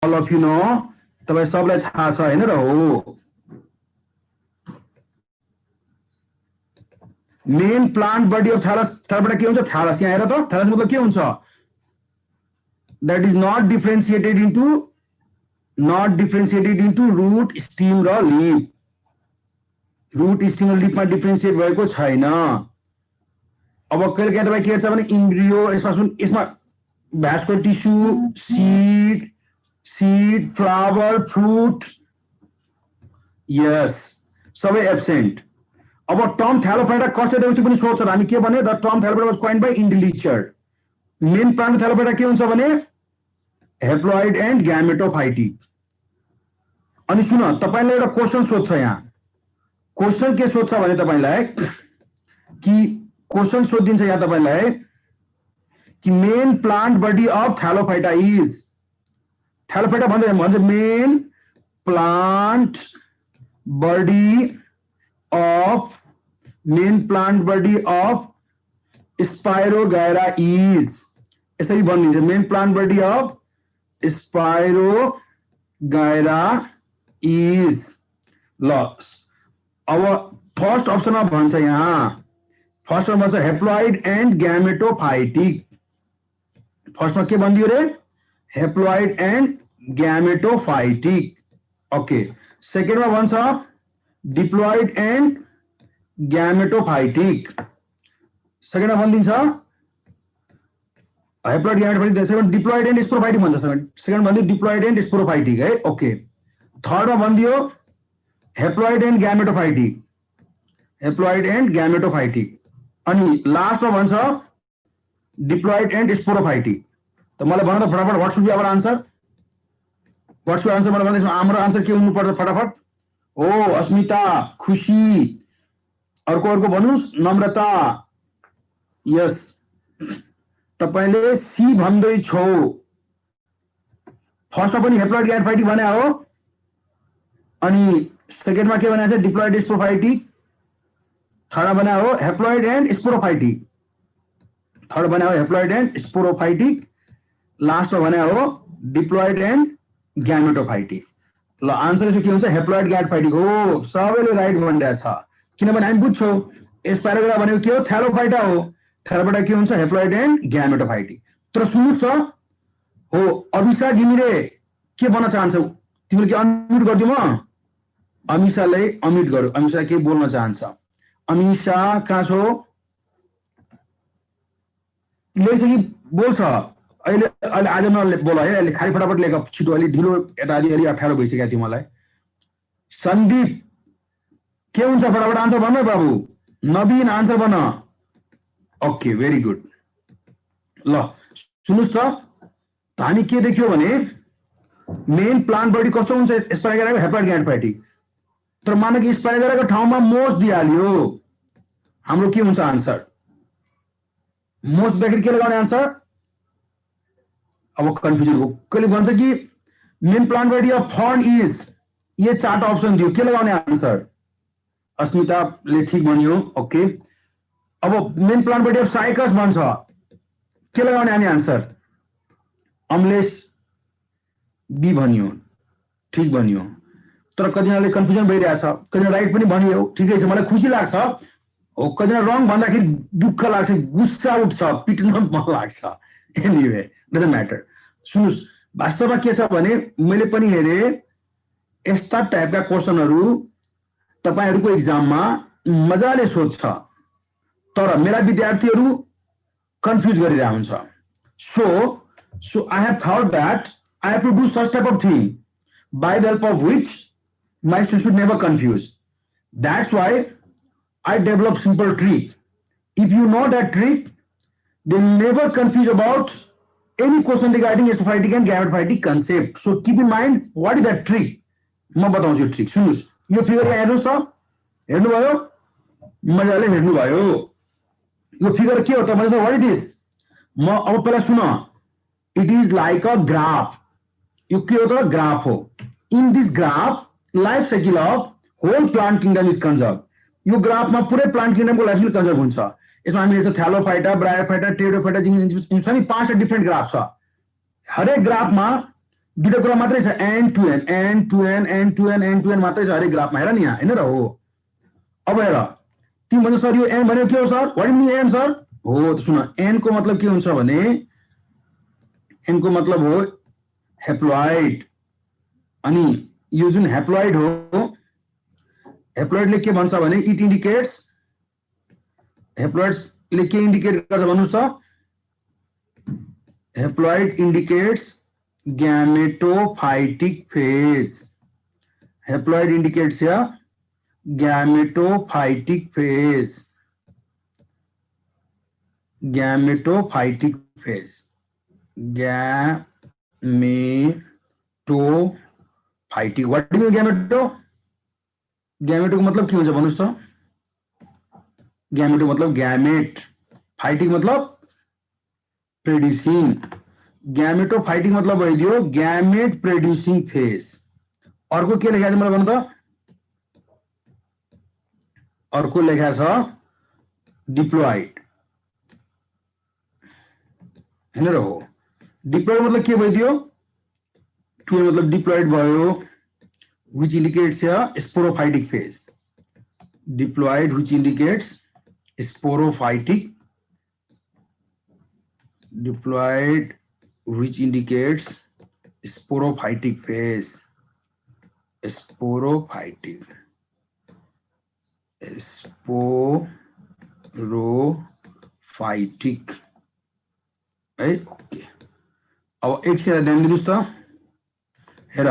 all of you know, तपाईं सबलाई थाहा छ हैन र हो main plant body of thallus थैलबाट के हुन्छ थैलस यहाँ हेर त थैलस मतलब के हुन्छ that is not differentiated into root stem र leaf root stem र leaf मा डिफरेन्शिएट भएको छैन अब कहिले काहीँ तपाईं के हेर्छ भने इम्ब्रियो यसमा vascular tissue seed flower fruit यस सबै एब्सेन्ट अब टर्म थैलोफाइटा कस्टेडेउटी पनि सोध्छ हामी के भने the term thallophyta was coined by Endlicher main plant thallophyta के हुन्छ भने हेप्लोइड एन्ड ग्यामेटोफाइटिक अनि सुन तपाईलाई एउटा क्वेशन सोध्छ यहाँ क्वेशन के सोध्छ भने तपाईलाई कि क्वेशन सोधिन्छ यहाँ तपाईलाई कि main plant body of thallophyta is thallophyta भन्छ main plant body of spirogyra is यसरी भनिन्छ main plant body of spirogyra is ल अब फर्स्ट अप्सनमा भन्छ यहाँ फर्स्ट भन्छ हेप्लोइड एन्ड ग्यामेटोफाइटिक फर्स्टमा के भनिदियो रे हेप्लोइड एन्ड ग्यामेटोफाइटिक ओके सेकेन्डमा भन्छ डिप्लोइड एन्ड ग्यामेटोफाइटिक सेकेन्डमा भनिदिन्छ haploid gametophytic second diploid and sporophytic भन्छ सेकेन्ड भनिदियो डिप्लोइड एन्ड स्पोरोफाइटिक है ओके थर्डमा भनिदियो हेप्लोइड एन्ड ग्यामेटोफाइटिक अनि लास्टमा भन्छ डिप्लोइड एन्ड स्पोरोफाइटिक त मलाई भन त फटाफट what should be our answer मलाई भन्दैछ हाम्रो आन्सर के हुनु पर्छ फटाफट ओ अस्मिता खुशी अर्को भन्नुस् नम्रता यस तपाईले सी भन्दै छौ फर्स्टमा पनि हेप्लोइड ग्यामेटोफाइटिक भने हो अनि सेकेन्डमा के भनेको छ डिप्लोइड स्पोरोफाइटिक थर्डमा भने हो हेप्लोइड एन्ड स्पोरोफाइटिक लास्टमा भने हो डिप्लोइड एन्ड ग्यामेटोफाइटिक ल आन्सर चाहिँ के हुन्छ हेप्लोइड ग्यामेटोफाइटिक हो सबैले राइट भनिरहेको छ किनभने हामी बुझ्छौँ स्पाइरोगाइरा भनेको के हो थैलोफाइटा हो थैलोफाइटा के हुन्छ हेप्लोइड एन्ड ग्यामेटोफाइटिक तर सुन्नुस् त हो अभिषा घिमिरे के भन्न चाहन्छौ तिमीले के अनम्युट गरिदिऊ म अमिषालाई अनम्युट गरौ अमिषा के बोल्न चाहन्छ अमिषा कहाँ छौ लेख्छ कि बोल्छ अहिले आज नबोल है अहिले खाली फटाफट लेख छिटो अलि ढिलो यता अलि अप्ठ्यारो भइसकेको थियो मलाई सन्दीप के हुन्छ फटाफट आन्सर भन बाबु नवीन आन्सर भन ओके भेरी गुड ल सुन्नुस् त हामी के देख्यो भने मेन प्लान्ट बडी कस्तो हुन्छ स्पाइरोगाइराको हेप्लोइड ग्यामेटोफाइटिक तर मानौ कि स्पाइरोगाइराको ठाउँमा मोस दिइहाल्यो हाम्रो के हुन्छ आन्सर मोस देखेर के लगाउने आन्सर अब कन्फ्युजन हो कहिले भन्छ कि main plant body of fern is ये चारवटा अप्सन दियो के लगाउने आन्सर अस्मिताले ठीक भन्यो ओके अब main plant body of cycas भन्छ के लगाउने हामी आन्सर अमलेश बी भन्यो ठीक भन्यो तर कतिजनाले कन्फ्युजन भइरहेछ कतिजना राइट पनि भनियो ठिकै छ मलाई खुसी लाग्छ हो कतिजना रङ भन्दाखेरि दुःख लाग्छ गुस्सा उठ्छ पिट्न मन लाग्छ एनीवे डजन्ट म्याटर सुन्नुस् वास्तवमा के छ भने मैले पनि हेरे यस्ता टाइपका क्वेशनहरू तपाईहरुको एक्जाममा मजाले सोध्छ तर मेरा विद्यार्थीहरू कन्फ्युज गरिरहेको हुन्छ so I have thought that I have to do such type of thing by the help of which my students should never confuse. That's why I develop simple trick. If you know that trick, they will never confuse about any question regarding sporophytic and ग्यामेटोफाइटिक concept. So keep in mind what is that trick. म बताउँछु trick सुन्नुस् यो figure यहाँ हेर्नुस् त हेर्नुभयो मजाले हेर्नुभयो यो फिगर के हो त मैले व्हाट इज दिस म अब पहिला सुन it is like a graph यो के हो त ग्राफ हो in this graph life cycle of whole plant kingdom is conserve यो ग्राफमा पुरै प्लान्ट किंगडमको लाइफ साइकल कन्जर्भ हुन्छ यसमा हामी हेर्छ थ्यालोफाइटा ब्रायोफाइटा टेरोफाइटा छ नि 5 डिफरेंट ग्राफ छ हरेक ग्राफमा दुईटा कुरा मात्रै छ, end to end, end to end, end to end, end to end मात्रै छ हरेक ग्राफमा। हेर नि यहाँ, होइन र? हो। अब हेर, तिमी भन्छ सर यो एन भनेको के हो sir? What do mean n sir? हो, त सुन, एन को मतलब के हुन्छ भने एन को मतलब हो हेप्लोइड। अनि यो जुन हेप्लोइड हो, हेप्लोइडले के भन्छ भने इट इन्डिकेट्स, हेप्लोइडले के इन्डिकेट गर्छ भन्नुस् त? Haploid indicates gametophytic phase. Haploid indicates या gametophytic phase, gametophytic phase, gametophytic. What do you gameto? Gameto को मतलब के हुन्छ भन्नुस् त? गैमेटो मतलब गैमेट, फाइटिक मतलब प्रोड्यूसिंग। गैमेटोफाइटिक मतलब भइदियो गैमेट प्रोड्यूसिंग फेज। अर्को के लेखा छ मलाई भन्नु त? अर्को लेखा छ डिप्लोइड, हैन र? हो। डिप्लोइड मतलब के भइदियो? टु मतलब डिप्लोइड भयो, which indicates a sporophytic phase. Diploid which indicates sporophytic, diploid which indicates sporophytic phase, sporophytic, sporophytic, है? ओके। अब एक से ध्यान दिनुस् त। हेर,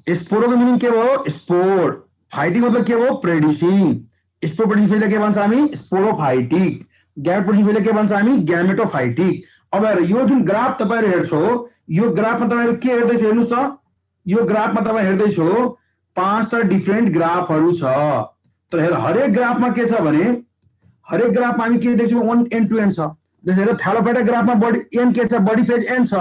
स्पोरो को मीनिंग के भयो? स्पोर। फाइटिक मतलब के भयो? प्रोड्यूसिंग। स्पोर प्रोड्यूसिंग फेजलाई के भन्छ हामी? स्पोरोफाइटिक। गैमेट प्रोड्यूसिंग फेजलाई के भन्छ हामी? गैमेटोफाइटिक। अब हेर, यो जुन ग्राफ तपाईहरु हेर्छौ, यो ग्राफमा तपाईहरु के हेर्दैछौ हेर्नुस् त? यो ग्राफमा तपाई हेर्दैछौ 5टा डिफरेंट ग्राफहरु छ। तर हेर, हरेक ग्राफमा के छ भने हरेक ग्राफमा हामी के देख्छौँ? 1 एन्ड 2 एन्ड छ। जस्तै हेर, थ्यालोफाइटा ग्राफमा बडी एन के छ? बडी फेज एन छ।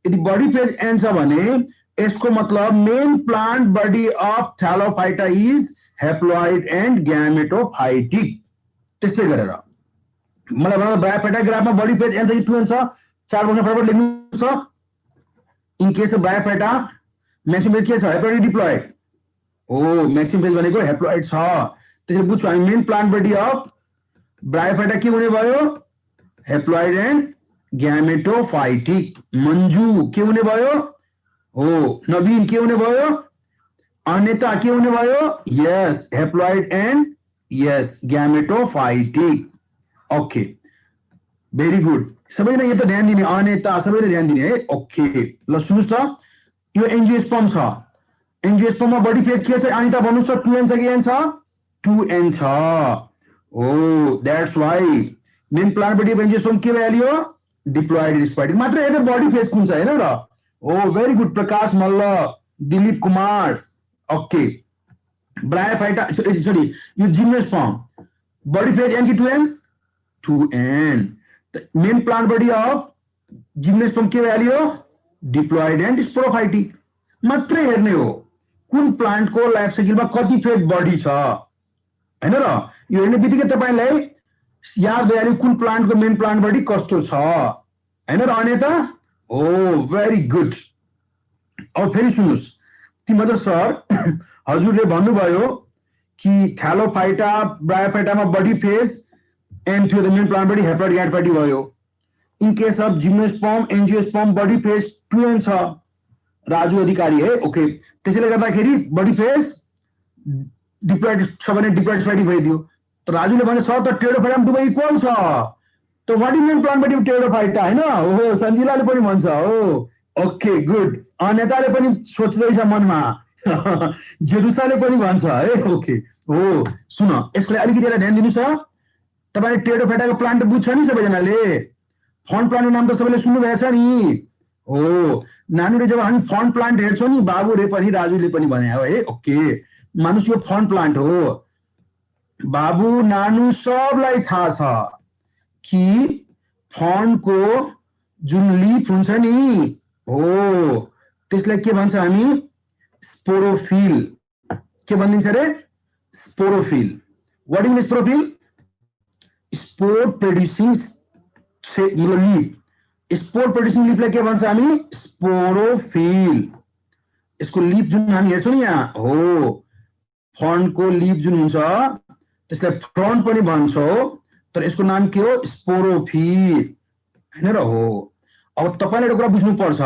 यदि बडी फेज एन छ भने इसको मतलब main plant body of Thallophyta is haploid and gametophytic. त्यस्तै गरेर मलाई भन, ब्रायोफाइटा ग्राफमा बडी फेज एन छ कि 2 एन छ? 4 बक्स फटाफट लेख्नुस् त। In case of bryophyta maximum phase के छ? Haploid diploid. हो, मैक्सिमम फेज भनेको हेप्लोइड छ। त्यसैले बुझ्छौ हामी main plant body of bryophyta के हुने भयो? Haploid and gametophytic. मंजू के हुने भयो? हो। नवीन के होने भयो? अनेता के होने भयो? Yes, haploid and yes gametophytic. Okay, very good. सबैले यो त ध्यान दिने, अनेता सबैले ध्यान दिने है। ओके, ल सुन्नुस् त, यो एन्जियोस्पर्म छ। एन्जियोस्पर्ममा बडी फेज के छ? अनिता भन्नुस् त, 2 एन छ कि एन छ? 2 एन छ। हो, that's why main plant body of angiosperm के भइहाल्यो? डिप्लोइड स्पाइटिक। मात्र हेर्नु बडी फेज कुन छ, हैन र? Oh very good, Prakash Malla, Dilip Kumar. Okay, bryophyta sorry यो जिम्नोस्पर्म बॉडी फेज एन की 2 N? 2 N. Main plant body of gymnosperm के भइहाल्यो? Diploid and sporophytic. मात्रै हेर्ने हो कुन प्लांट को लाइफ साइकलमा कति फेज बढी छ, हैन र? यो हेर्ने बित्तिकै तपाईलाई याद भइहाल्यो कुन प्लांट को मेन प्लांट बॉडी कस्तो छ, हैन र अनेता? ओ वेरी गुड। अब फेरि सुन्नुस्, तिम्रो सर हजुरले भन्नुभयो कि थ्यालोफाइटा ब्रायोफाइटामा बडी फेज एन थियो, the main plant body haploid gametophytic भयो। In case of gymnosperm angiosperm body phase 2 N छ। राजु अधिकारी है। ओके, त्यसैले गर्दाखेरि बडी फेज डिप्लोइड छ भने डिप्लोइड स्पाइटिक भइदियो। त राजुले भने सर त टेरोफाइटामा दुवै इक्वल छ, त what is main plant body of pterophyta, हैन? ओहो, सञ्जिलाले पनि भन्छ हो। Okay good. अनेताले पनि सोच्दैछ मनमा, जेरुसाले पनि भन्छ है। ओके, हो। सुन, यसको अलिकति ध्यान दिनुस् त। तपाईले टेरोफाइटाको प्लान्ट बुझ्छ नि सबैजनाले? फन्ड प्लान्टको नाम त सबैले सुन्नु भएको छ नि? हो, नानुले जब हामी फन्ड प्लान्ट हेर्छौँ नि, बाबुले पनि राजुले पनि भने हो है। ओके, मानुस यो फन्ड प्लान्ट हो। बाबु नानु सबलाई थाहा छ कि फन्ड को जुन लीफ हुन्छ नि, हो त्यसलाई के भन्छ हामी? स्पोरोफिल। के भनिन्छ रे? Sporophyll. What is sporophyll? Spore producing मतलब लीफ। स्पोर प्रोड्युसिङ लिफलाई के भन्छ हामी? स्पोरोफिल। यसको लिफ जुन हामी हेर्छौँ नि यहाँ हो, फन्डको लिफ जुन हुन्छ त्यसलाई फ्रन्ट पनि भन्छौँ, तर यसको नाम के हो? स्पोरोफिल हैन र हो। अब तपाईले एउटा कुरा बुझ्नुपर्छ,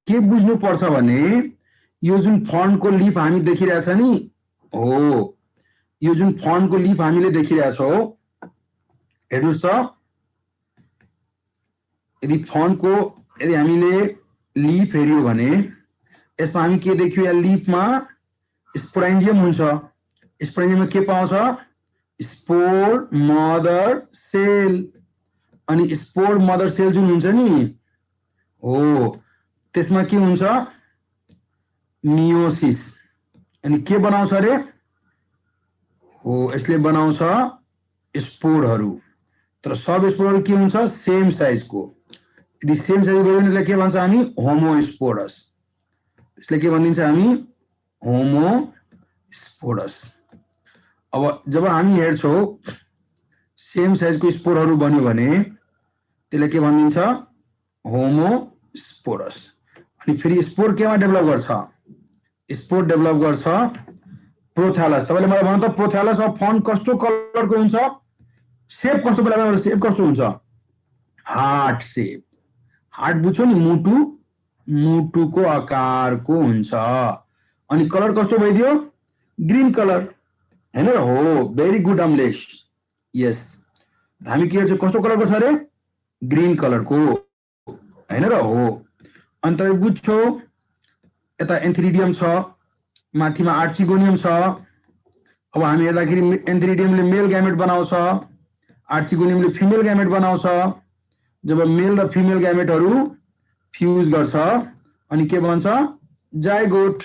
के बुझ्नुपर्छ भने यो जुन फन्डको लिफ हामी देखिरहेछ नि हो, यो जुन फन्डको लिफ हामीले देखिरहेछौँ, हेर्नुहोस् त, यदि फन्डको यदि हामीले लिफ हेऱ्यौँ भने यसमा हामी के देख्यौँ? या लिफमा स्पोरेन्जियम हुन्छ। स्पोरेन्जियममा के पाउँछ? Spore mother cell. अनि स्पोर मदर सेल जुन हुन्छ नि हो, त्यसमा के हुन्छ? मियोसिस। अनि के बनाउँछ अरे? हो, यसले बनाउँछ स्पोरहरू। तर सब स्पोरहरू के हुन्छ? सेम साइजको। यदि सेम साइज गयो भने के भन्छ हामी? होमोस्पोरस। यसले के भनिदिन्छ हामी? होमोस्पोरस। अब जब हामी हेर्छौँ सेम साइजको स्पोरहरू बन्यो भने त्यसले के भनिदिन्छ? होमोस्पोरस। अनि फेरि स्पोर केमा डेभलप गर्छ? स्पोर डेभलप गर्छ प्रोथ्यालस। तपाईँले मलाई भन्नु त प्रोथ्यालस अफ फन्ड कस्तो कलरको हुन्छ? सेप कस्तो? बेला सेप कस्तो हुन्छ? हार्ट सेप। हार्ट बुझ्छौ नि, मुटु, मुटुको आकारको हुन्छ। अनि कलर कस्तो भइदियो? ग्रीन कलर हैन र हो। Very good Amlesh. यस, हामी के हेर्छौँ? कस्तो कलरको छ अरे? ग्रीन कलरको हैन र हो। अनि तपाईँ बुझ्छौ यता एन्थ्रिडियम छ, माथिमा आर्चिगोनियम छ। अब हामी हेर्दाखेरि एन्थ्रिडियमले मेल ग्यामेट बनाउँछ, आर्चिगोनियमले फिमेल ग्यामेट बनाउँछ। जब मेल र फिमेल ग्यामेटहरू फ्युज गर्छ अनि के भन्छ? जाइगोट।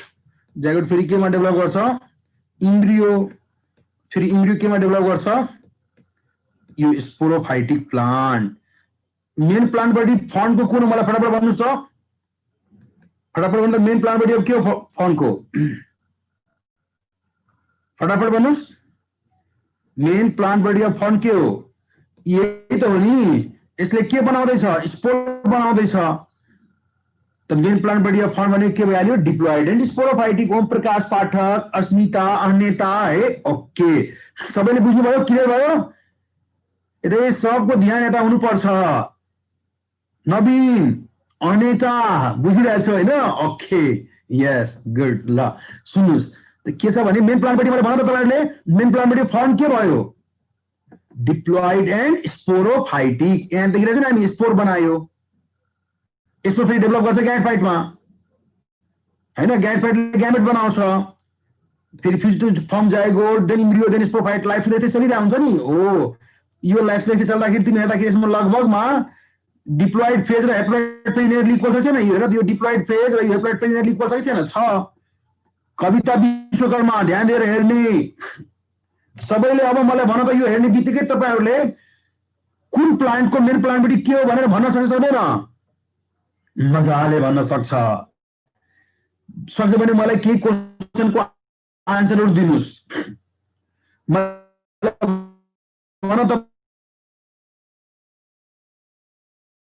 जाइगोट फेरि केमा डेभलप गर्छ? इम्ब्रियो। फेरि इम्ब्रियो केमा डेभलप गर्छ? यो sporophytic plant. Main plant body फन्डको कुन? मलाई फटाफट भन्नुहोस् त, फटाफट भन्दा मेन प्लान्ट बडी अब के हो फन्डको? फटाफट भन्नुहोस्, मेन प्लान्ट बडी अफ फन्ड के हो? यही त हो नि। यसले के बनाउँदैछ? स्पोर बनाउँदैछ। त मेन प्लान्ट बडी अफ फन्ड भनेको के भइहाल्यो? Diploid and sporophytic. Om Prakash Pathak, Asmita, Aneta है। ओके, सबैले बुझ्नुभयो? क्लियर भयो? रे सबको ध्यान यता हुनुपर्छ। नवीन, अनेता बुझिरहेछ होइन? ओके, यस, गुड। ल सुन्नुहोस्, के छ भने मेन प्लान बडी मलाई भन त तपाईँहरूले, मेन प्लान बडी फन्ड के भयो? Diploid and sporophytic. यहाँ देखिरहेको नि हामी, स्पोर बनायो। यसको फेरि डेभलप गर्छ ग्यामेटफाइटमा हैन? ग्यामेटफाइटले ग्यामेट बनाउँछ, फेरि fuse to form zygote, then embryo, then sporophyte. Life cycle चलिरहेको हुन्छ नि हो। यो लाइफ साइकल चल्दाखेरि तिमी हेर्दाखेरि यसमा लगभगमा डिप्लोइड फेज र हेप्लोइड फेज यिनीहरू इक्वल छ छैन? यो हेर, यो डिप्लोइड फेज र यो हेप्लोइड फेज यिनीहरू इक्वल छ कि छैन? छ। कविता विश्वकर्मा, ध्यान दिएर हेर्ने सबैले। अब मलाई भन त, यो हेर्ने बित्तिकै तपाईँहरूले कुन प्लान्टको मेन प्लान्टबडी के हो भनेर भन्न सक्छ सक्दैन? मजाले भन्न सक्छ। सक्छ भने मलाई केही क्वेसनको आन्सरहरू दिनुहोस्। भन त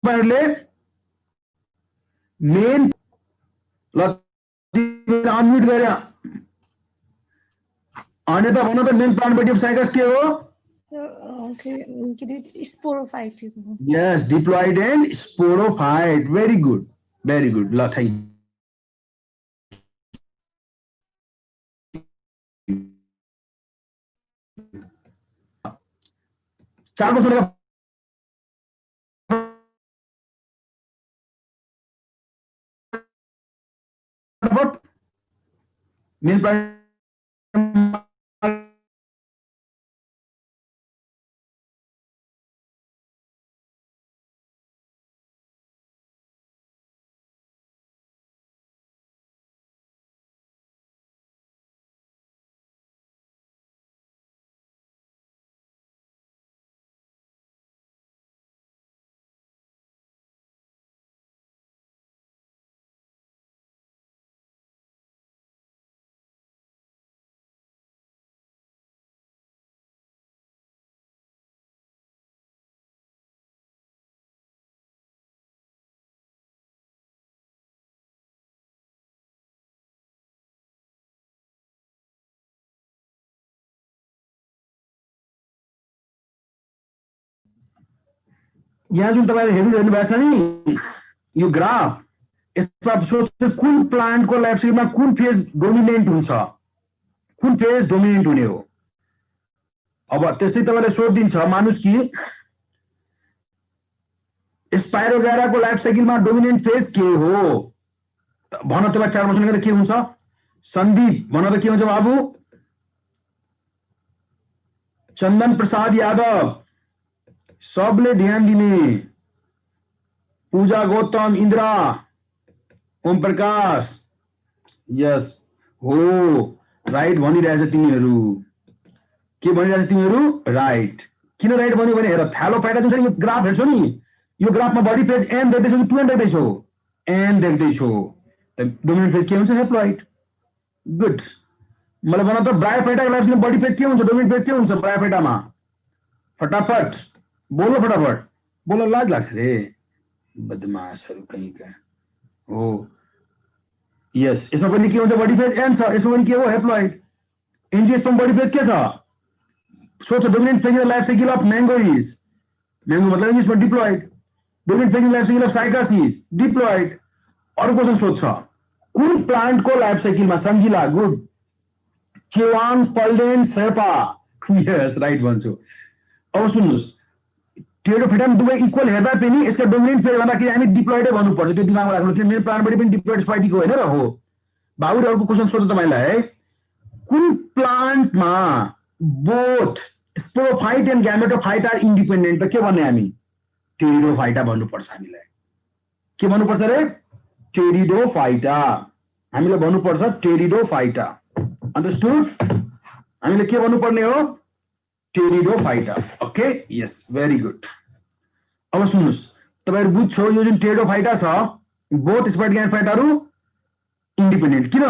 तपाईँहरूले मेन, ल अनम्युट गरे अनेता भन त, main plant body of cycas के हो? Sporophytic. Yes, diploid and sporophyte. Very good, very good. ल थ्याङ्क यू। 4 वर्ष मेन प्लान्ट यहाँ जुन तपाईले हेर्नु भएको छ नि यो ग्राफ, यसमा सोध्छ कुन प्लान्टको लाइफ साइकलमा कुन फेज डोमिनेन्ट हुन्छ, कुन फेज डोमिनेन्ट हुने हो। अब त्यस्तै तपाईले सोधिदिन्छ मानुस कि स्पाइरोगाराको लाइफ साइकलमा डोमिनेन्ट फेज के हो, भन तपाईँ 4 वर्ष गर्दा के हुन्छ। सन्दीप भन त के हुन्छ बाबु। चन्दन प्रसाद यादव, सबले ध्यान दिने। पूजा गौतम, इन्द्रा, ओम प्रकाश, यस हो राइट भनिरहेछ तिमीहरू। के भनिरहेछ तिमीहरू? राइट। किन राइट भन्यो भने हेर थ्यालोफाइटा जुन छ नि यो ग्राफ हेर्छौ नि, यो ग्राफमा बडी फेज एम देख्दैछौ कि 2 देख्दैछौ? एम देख्दैछौ। डोमिनेन्ट फेज के हुन्छ? हेप्लोइड। गुड। मलाई भन त ब्रायोफाइटाको लाइफ साइकलमा बडी फेज के हुन्छ, डोमिनेन्ट फेज के हुन्छ ब्रायोफाइटामा? फटाफट बोलो, फटाफट बोलो, लाज लाग्छ रे बदमासहरू कहीँका। हो यस, यसमा पनि के हुन्छ? बडी फेज एन छ, यसमा पनि के हो? हेप्लोइड। एन्जियोस्पर्म बडी फेज के छ? सोच, dominant phase in the life cycle of mango is, mango मतलब angiosperm diploid. Dominant phase in the life cycle of cycas is diploid. अरू क्वेसन सोध्छ कुन प्लान्टको लाइफ साइकलमा? Samjhila. Good. Chewang Palden Sherpa, yes right भन्छु। अब सुन्नुहोस्, टेरिडोफाइटा दुवै इक्वल हेर्दा पनि यसका डोमिनेन्ट फेज भन्दाखेरि हामी डिप्लोइडै भन्नुपर्छ, त्यो दिमागमा राख्नु। त्यो मेन प्लान्टबाट पनि डिप्लोइड स्पाइटिक होइन र हो। बाबुले अर्को क्वेसन सोध्छ तपाईँलाई, कुन प्लान्टमा both sporophyte and gametophyte are independent? त के भन्ने हामी? टेरिडोफाइटा भन्नुपर्छ हामीलाई। के भन्नुपर्छ रे? टेरिडोफाइटा। हामीले भन्नुपर्छ टेरिडोफाइटा। अन्डरस्टुड? हामीले के भन्नुपर्ने हो? टेरिडोफाइटा। ओके, यस, भेरी गुड। अब सुन्नुहोस्, तपाईहरु बुझ्छौ यो जुन टेरिडोफाइटा छ बोथ स्पाइट ग्यामेटोफाइटाहरु इन्डिपेन्डेन्ट। किन?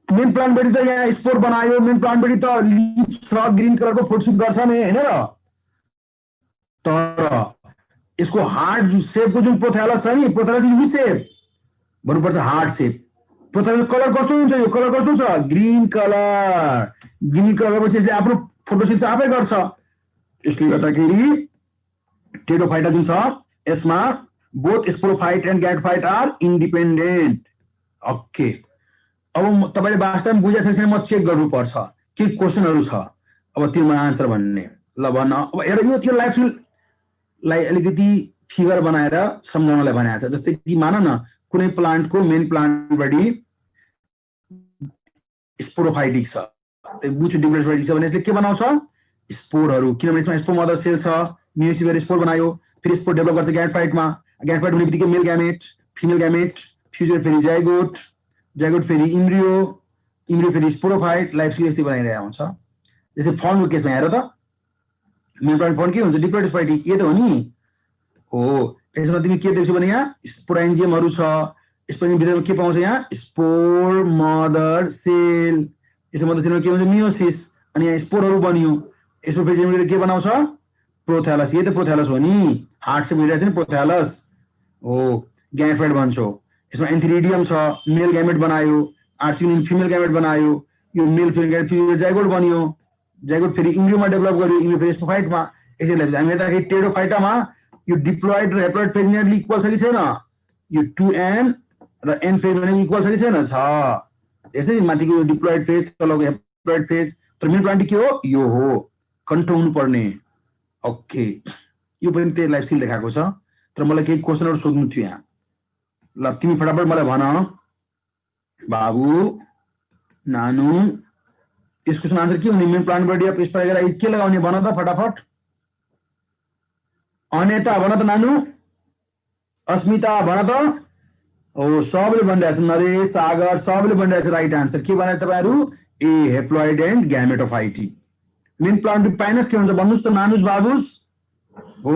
मेन प्लान्टबाट त यहाँ स्पोर बनायो, मेन प्लान्टबाट त लिफ छ, ग्रीन कलरको फ्रुट सुट गर्छ नि हैन र? तर यसको हार्ड शेपको जुन प्रोथ्यालस छ नि, प्रोथ्यालस इज शेप भन्नुपर्छ हार्ड शेप। प्रोथ्यालस कलर कस्तो हुन्छ? यो कलर कस्तो छ? Green colour. ग्रीन कलर भएपछि यसले आफ्नो फोटोसिन्थेसिस आफै गर्छ। यसले गर्दाखेरि टेरिडोफाइटा जुन छ यसमा both sporophyte and gametophyte are independent. Okay, अब तपाईले वास्तवमा बुझेको छैन, म चेक गर्नुपर्छ के क्वेशनहरु छ। अब तिम्रो आन्सर भन्ने ल भन। अब हेर यो लाइफ लाई अलिकति फिगर बनाएर सम्झाउनलाई भनेको छ। जस्तै कि मान न कुनै प्लान्टको मेन प्लान्टबाट स्पोरोफाइटिक छ, बुच डिप्लोइड छ भने यसले के बनाउँछ? स्पोरहरु। किनभने यसमा स्पोर मदर सेल छ, मियोसिसबाट स्पोर बनायो, फेरि स्पोर डेभलप गर्छ ग्यामेटोफाइटमा। ग्यामेटोफाइट हुने बित्तिकै मेल ग्यामेट, फिमेल ग्यामेट, फ्युजर फेरि जाइगोट, जाइगोट फेरि इम्ब्रियो, इम्ब्रियो फेरि स्पोरोफाइट। लाइफ साइकल यस्तै बनाइरहेको हुन्छ। जस्तै फर्मको केसमा हेर त, मेन प्लान्ट फर्म के हुन्छ? डिप्लोइड स्पाइटिक। यो त हो नि हो। यसमा तिमी के देख्छौ भने यहाँ स्पोरेन्जियमहरु छ। स्पोरेन्जियम भित्रमा के पाउँछ? यहाँ स्पोर मदर सेल। यसको मदर सेलमा के हुन्छ? मियोसिस। अनि यहाँ स्पोरहरु बनियो। यसको फेरि के बनाउँछ? प्रोथ्यालस। यो त प्रोथ्यालस हो नि, हार्ट शेप हेरिरहेछ नि, प्रोथ्यालस हो। ग्यामेटोफाइट भन्छौ। यसमा एन्थेरिडियम छ, मेल ग्यामेट बनायो, आर्चिनिन फिमेल ग्यामेट बनायो, यो मेल फिमेल फ्युजर जाइगोट बनियो, जाइगोट फेरि इम्ब्रियोमा डेभलप गर्यो, इम्ब्रियो फेरि स्पोरोफाइटमा। यसैले हामी हेर्दाखेरि टेरिडोफाइटामा यो डिप्लोइड र हेप्लोइड फेज नियरली इक्वल छ कि छैन? यो 2n र n फेज भने इक्वल छ कि छैन? छ। यसै माथिको यो डिप्लोइड फेज, तलको हेप्लोइड फेज। तर मेन प्लान्ट के हो? यो हो, कन्ट्रोल हुनुपर्ने। ओके, यो पनि त्यही लाइफ साइकल देखाएको छ। तर मलाई केही क्वेशनहरु सोध्नु थियो यहाँ। ल तिमी फटाफट मलाई भन बाबु नानु, यस क्वेशन आन्सर के हुने? मेन प्लान्ट बडी अफ स्पाइरोगारा के लगाउने? भन त फटाफट। अनेता भन त नानु, अस्मिता भन त। ओ सबले भनिरहेछ, नरेश, सागर सबले भनिरहेछ राइट आन्सर। के भने तपाईहरु? A haploid and gametophytic. Main plant pinus के हुन्छ भन्नुस् त नानुस बाबुस? हो,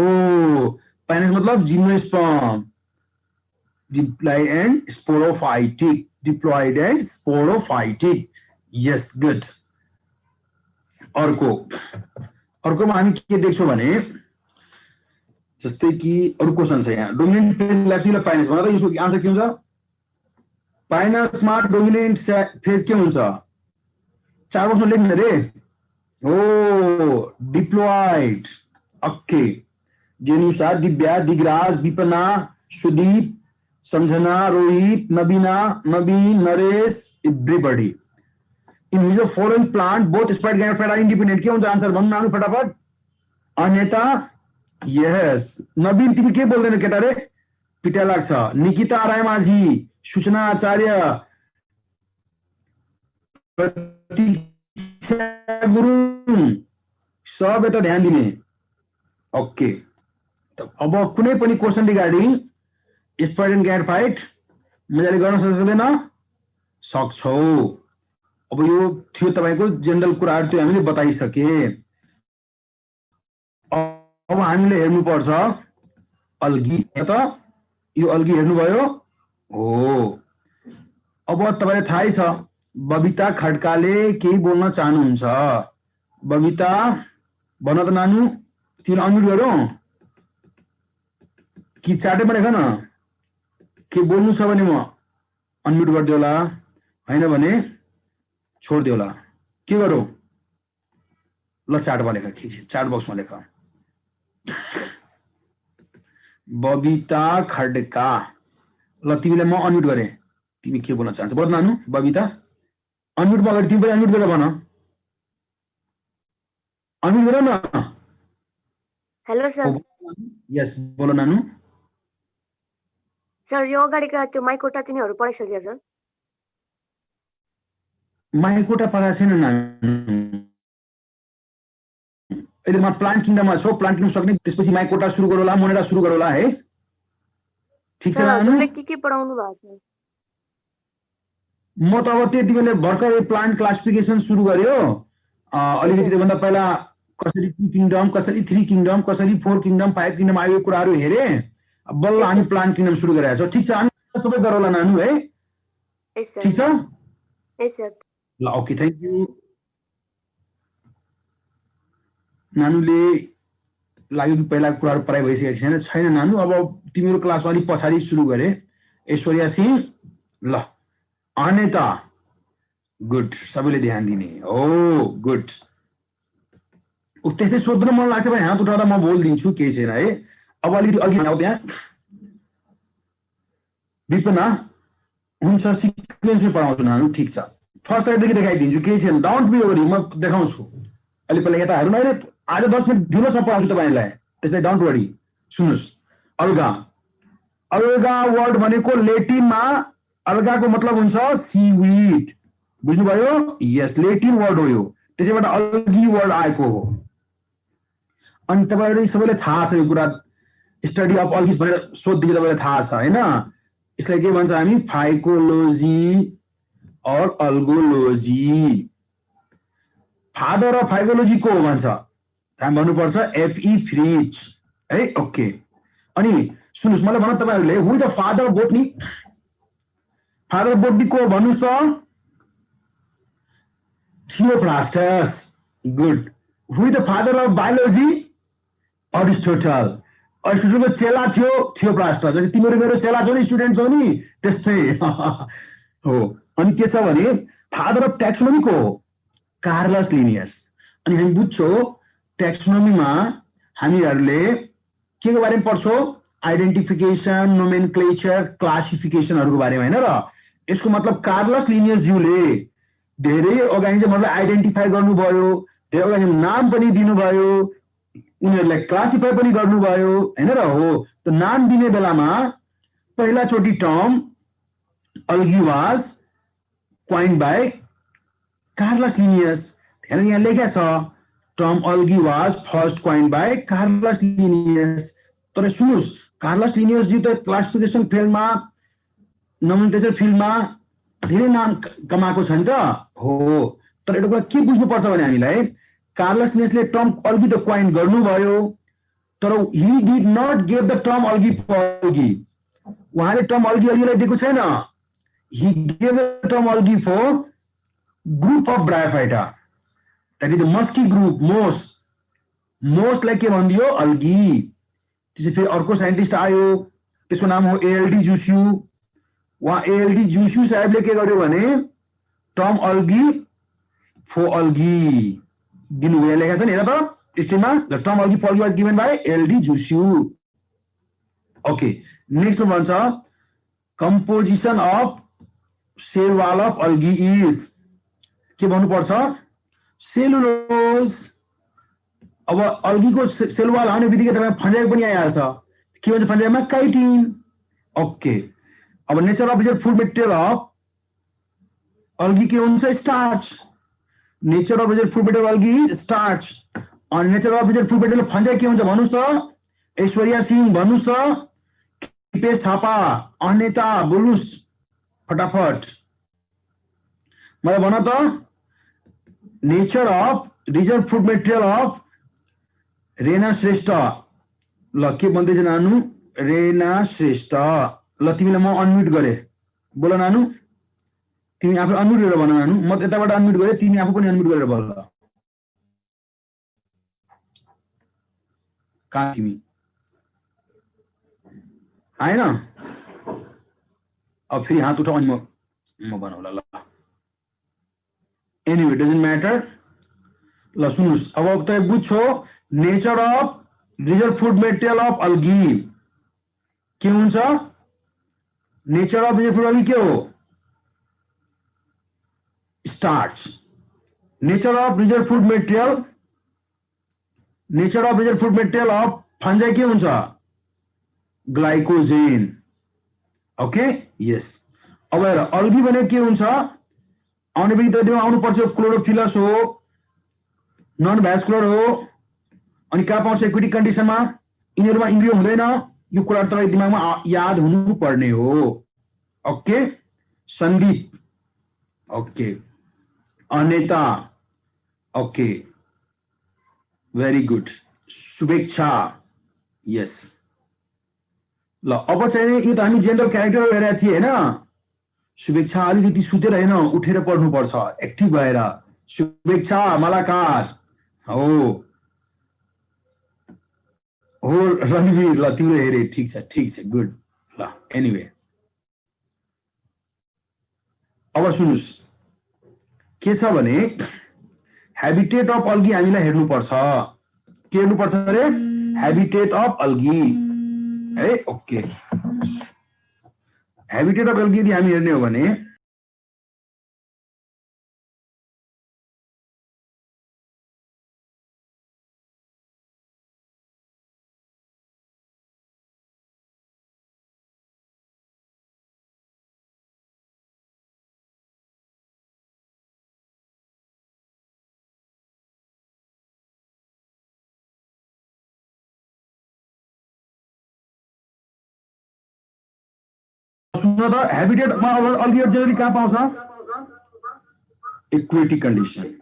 पाइनस मतलब gymnosperm, diploid and sporophytic. Diploid and sporophytic. Yes, good. अर्कोमा हामी के देख्छौँ भने जस्तै कि अरु क्वेशन छ यहाँ, dominant phase life cycle Pinus भन त। यसको आन्सर के हुन्छ? पाइनसमा डोमिनेन्ट फेज के हुन्छ? 4 वर्ष लेख्ने रे। हो, diploid. Okay, Jenusha, Divya, Digraj, Bipana, Sudeep, Sanjana, Rohit, Nabina, Naveen, Naresh, everybody in which the following plant both sporophyte gametophyte are independent. के हुन्छ आन्सर भन्नु नानु फटाफट। अन्यता यस। नवीन तिमी के बोल्दैन केटा रे, पिटा लाग्छ। निकिता रायमाझी, सूचना आचार्य, प्रतीक्षा गुरुङ, सब यता ध्यान दिने। ओके, अब कुनै पनि question regarding Sprite and gametophyte मजाले गर्न सक्दैन सक्छौ। अब यो थियो तपाईको जेनरल कुराहरु, त्यो हामीले बताइसके। अब हामीले हेर्नु पर्छ अल्गी। त यो अल्गी हेर्नुभयो हो। अब तपाईलाई थाहै छ बबिता खड्काले केही बोल्न चाहनुहुन्छ। बबिता भन त नानु, तिमीले अनम्युट गरौ कि चाटैमा लेख न। के बोल्नु छ भने म अनम्युट गरिदियो होला, हैन भने छोड्दियो होला। के गरौ ल, चाटमा लेख, चाट बक्समा लेख बबिता खड्का। ल तिमीलाई म अनम्युट गरे, तिमी के बोल्न चाहन्छौ भन नानु। बबिता अनम्युट मा गरे, तिमी पनि अनम्युट गरेर भन। अनम्युट गर न। Hello sir. यस बोल नानु। सर यो अगाडिका त्यो माइकोटा तिनीहरू पढाइसक्यो सर। माइकोटा पढाएको छैन नानु। अहिले म प्लान्ट किङडममा छौ, प्लान्ट किङडम सक्ने, त्यसपछि माइकोटा सुरु गरौला, मोनेरा सुरु गरौला है। ठीक छ नानु। हजुरले के पढाउनु भएको छ? म त अब त्यति बेला भर्खर प्लान्ट क्लासिफिकेसन सुरु गर्यो। अलिकति त्योभन्दा पहिला कसरी 2 किङडम, कसरी 3 किङडम, कसरी 4 किङडम, 5 किङडम आयो कुराहरु हेरे। बल्ल हामी प्लान्ट किङडम सुरु गरेका छौं। ठीक छ, हामी सबै गरौला नानु है। ठीक छ। यस सर। ल ओके, थ्यांक यू। नानुले लाग्यो कि पहिला कुराहरु पढाइ भइसकेको छैन नानु। अब तिम्रो क्लासमा अलि पछाडी सुरु गरे। ऐश्वर्या सिंह, ल अनेता, गुड, सबैले ध्यान दिने। ओ गुड। त्यस्तै सोध्न मन लाग्छ भने हात उठाउँदा म बोलिदिन्छु, केही छैन है। अब अलिकति अघि आऊ त्यहाँ। विपना हुन्छ, सिक्वेन्समा पढाउँछु नानु। ठीक छ, फर्स्ट साइडदेखि देखाइदिन्छु, केही छैन, डोन्ट बी वरी, म देखाउँछु। अलि पहिला यता हेर्नु है, आज 10 मिनट ढिलोसम्म पढाउँछु तपाईँलाई, त्यसलाई डोन्ट वरी। सुन्नुहोस्, अल्गा। अल्गा वर्ड भनेको लेटिनमा अल्गाको मतलब हुन्छ सीवीड, बुझ्नुभयो? यस, लेटिन वर्ड हो यो, त्यसैबाट अल्गी वर्ड आएको हो। अनि तपाईहरु सबैलाई थाहा छ यो कुरा, स्टडी अफ अल्गिस भनेर सोध्दियो तपाईलाई थाहा छ हैन? यसलाई के भन्छ हामी? फाइकोलोजी और अल्गोलोजी। फादर अफ फाइकोलोजी को हो भन्छ? हामी भन्नुपर्छ एफई फ्रिच है। ओके, अनि सुन्नुस्, मलाई भन तपाईहरुले, who is the father of botany? Father of botany को भन्नुस् त? Theophrastus. Good. Who is the father of biology? Aristotle. अरिस्टोटलको चेला थियो थियोफ्रास्टस। जति तिमीहरु मेरो चेला छौ नि, स्टुडेन्ट छौ नि, त्यस्तै हो। अनि के छ भने फादर अफ ट्याक्सोनोमी को हो? Carolus Linnaeus. अनि हामी बुझ्छौ ट्याक्सोनोमीमा हामीहरुले के को बारेमा पढ्छौ? आइडेन्टिफिकेसन, नोमेनक्लेचर, क्लासिफिकेसनहरुको बारेमा हैन र? यसको मतलब कार्लस लिनियस ज्यूले धेरै अर्गानिजमहरुलाई आइडेन्टिफाई गर्नुभयो, धेरै अर्गानिजम नाम पनि दिनुभयो, उनीहरुलाई क्लासिफाई पनि गर्नुभयो हैन र? हो, त नाम दिने बेलामा पहिला चोटी term algae was coined by Carolus Linnaeus. हेर यहाँ लेखेको छ, term algae was first coined by Carolus Linnaeus. तर सुन्नुस्, कार्लस लिनियस जी त क्लासिफिकेसन फिल्डमा, नोमेनक्लेचर फिल्डमा धेरै नाम कमाएको छ नि त। हो, तर एउटा कुरा के बुझ्नुपर्छ भने हामीलाई, कार्लस लिनियसले टर्म अल्गी त क्वाइन गर्नुभयो, तर he did not give the term algae for algae. उहाँले टर्म अल्गी अल्गीलाई दिएको छैन। He give the term algae for group of bryophyta, that is the mossy group, moss. मोसलाई के भनिदियो? अल्गी। त्यसै फेरि अर्को साइन्टिस्ट आयो, त्यसको नाम हो एएलडी जुस्यू। वहाँ एएलडी जुस्यू साहेबले के गर्यो भने टर्म अल्गी फो अल्गी दिनुभयो। लेखेको छ नि, हेर त, स्टेटमा द टर्म अल्गी फल्गी was given by L D Jussieu. Okay, next भन्छ composition of cell wall of algae is, के भन्नुपर्छ? सेलुलोज। अब अल्गीको सेल वाल आउने बित्तिकै तपाईँ फन्जाइ पनि आइहाल्छ। के भन्छ फन्जाइमा? काइटिन। ओके, अब nature of reserve food material of algae के हुन्छ? Starch. Nature of reserve food material algae is starch. अनि nature of reserve food material fungi के हुन्छ भन्नुहोस् त? ऐश्वर्या सिंह भन्नुहोस् त, कृपेश थापा, अनेता बोल्नुहोस् फटाफट, मलाई भन त। Nature of reserve food material of Rena Shrestha. ल के भन्दैछ नानु? रेना श्रेष्ठ। ल तिमीलाई म अनम्युट गरे, बोल नानु, तिमी आफै अनम्युट गरेर भन नानु। म यताबाट अनम्युट गरे, तिमी आफै पनि अनम्युट गरेर बोल। कहाँ तिमी? आएन? अब फेरि हात उठाऊ अनि म बनाउला। ल एनिवे डजन्ट म्याटर। ल सुन्नुहोस्, अब तपाईँ बुझ्छौ nature of reserve food material of algae के हुन्छ? Nature of reserve food algae के हो? Starch. Nature of reserve food material, nature of reserve food material of fungi के हुन्छ? ग्लाइकोजेन। Okay, yes. अब हेर अल्गी भने के हुन्छ? आउने बित्तिकै दिमागमा आउनुपर्छ क्लोरोफिलस हो, नन भ्यास्कुलर हो, अनि कहाँ पाउँछ? एक्विटिक कन्डिसनमा। यिनीहरूमा इम्ब्रियो हुँदैन। यो कुरा तपाईँ दिमागमा याद हुनुपर्ने हो। Okay, Sandeep. Okay, Aneta. Okay, very good. Shubhechha, yes. ल अब चाहिँ यो त हामी जेनरल क्यारेक्टर हेरेका थिए होइन? शुभेच्छा अलिकति सुतेर होइन, उठेर पढ्नुपर्छ, एक्टिभ भएर। शुभेच्छा मालाकार हो रणवीर। ल तिम्रो हेरे, ठिक छ, गुड। ल एनिवे, अब सुन्नुहोस् के छ भने हेबिटेट अफ अल्गी हामीलाई हेर्नुपर्छ। के हेर्नुपर्छ अरे? हेबिटेट अफ अल्गी है। ओके, हेबिटेट अफ अल्गी यदि हामी हेर्ने हो भने सुन त, हेबिटेटमा अल्गी जेनरली कहाँ पाउँछ? Equity condition.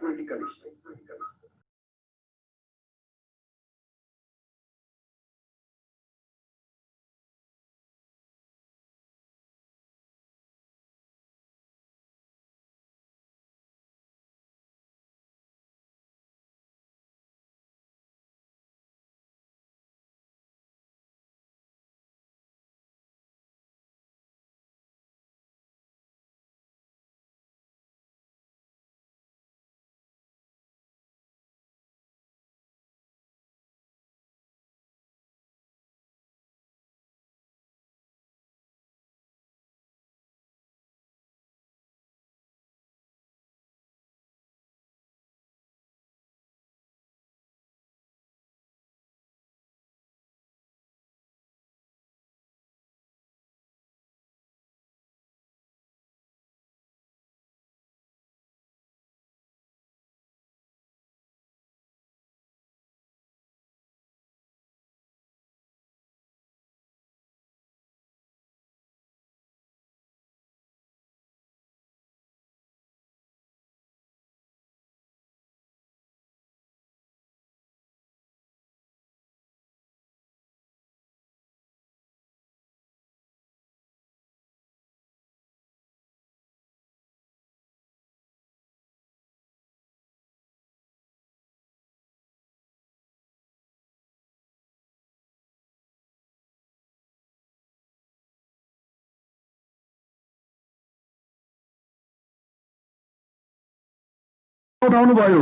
उठाउनु भयो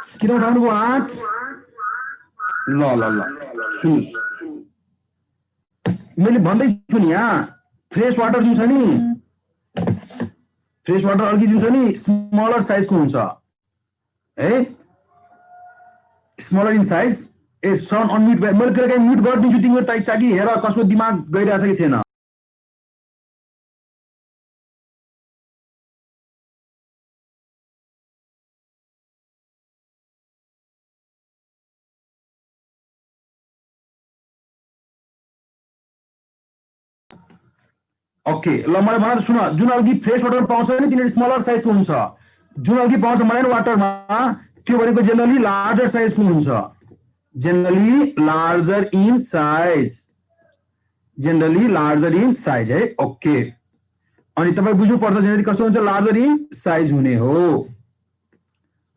किन उठाउनु भयो हात? ल ल ल सुन्नुस्, मैले भन्दैछु नि यहाँ फ्रेश वाटर जुन छ नि, फ्रेश वाटर अल्गी जुन छ नि स्मलर साइजको हुन्छ है, smaller in size. A sound unmute भयो, मैले कहिले म्युट गरिदिन्छु तिम्रो ताइचा कि हेर कसको दिमाग गइरहेछ कि छैन। ओके ल मलाई भन सुन, जुन अल्गी फ्रेश वाटरमा पाउँछ नि तिनीहरू स्मलर साइजको हुन्छ, जुन अल्गी पाउँछ मराइन वाटरमा त्यो भनेको जेनरली लार्जर साइजको हुन्छ, generally larger in size, generally larger in size है। ओके अनि तपाईँ बुझ्नुपर्छ जेनरली कस्तो हुन्छ, लार्जर इन साइज हुने हो